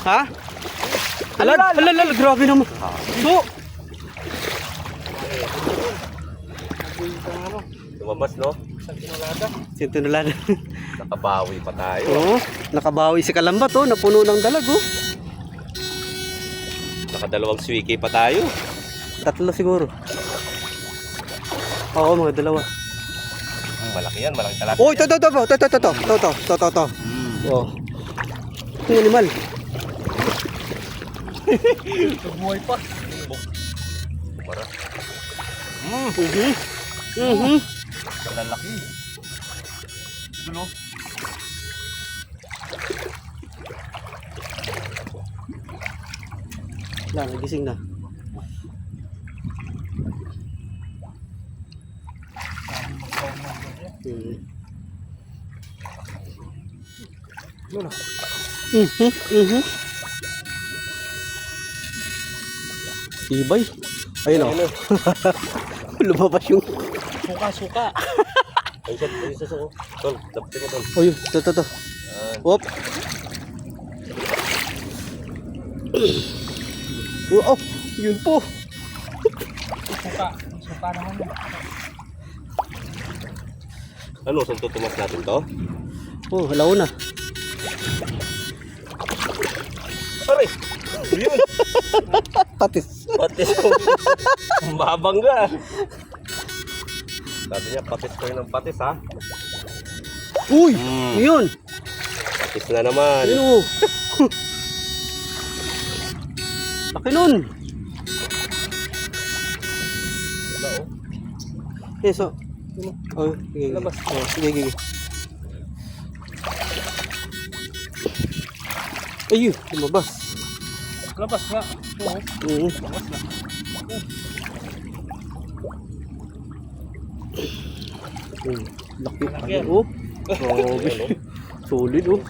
Ha? Alal, grabe naman. So, lumabas, no? sintunulada. Nakabawi pa tayo. Oo, nakabawi si Kalambat, oh. Napuno ng dalag, oh. Nakadalawang swiki pa tayo. Tatlo siguro. Oo, mga dalawa. Malaki yan, malaki talapia. Oh, ito. Oh. Yung animal. Buhay pa. Para. Lalaki. Ito, no? Wala, nagising na. Ibay. Ayun, oh. Lumabas yung... Suka. Ay, isa. Tol, dapat mo, tol. Oh, yun. Ito. Whoop. Oh, yun po. Suka naman yun. Ano, saan tutumas natin to? Oh, halaw na. Pare! Yun! Patis. Patis ko. Mabangga. Sabi niya, patis ko yun ng patis, ha? Uy! Yun! Patis na naman. Yun, oh. Laki nun. Eh, so. Oh, sige. Labas. Oh, sige. Ayun, lumabas. Labas nga. Oo. Labas na. Laki. Laki. Oh. Grabe. Solid, oh.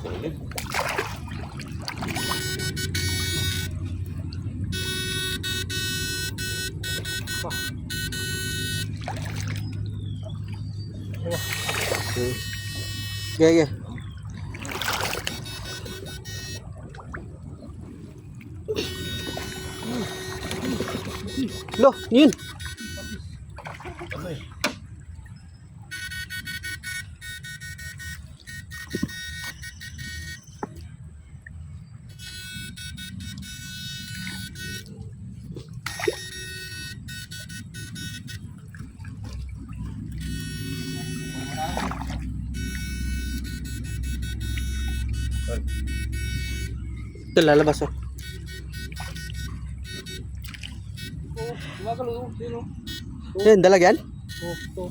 Sige. Loh, yun. Ito lalabas, oh. Gumagalo. Yun, oh. Yan, dalag yan? Ito.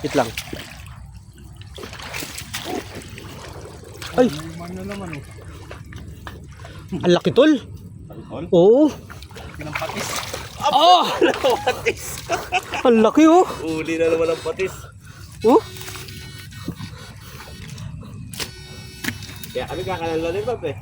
Wait lang. Ay! Ano naman, oh. Ang laki, tol. Tol? Oo. Yan ang patis. Oh! Patis! Ang laki, oh. Uli na naman ang patis. Oh? Kaya kami kakanan lang din, Bob, eh.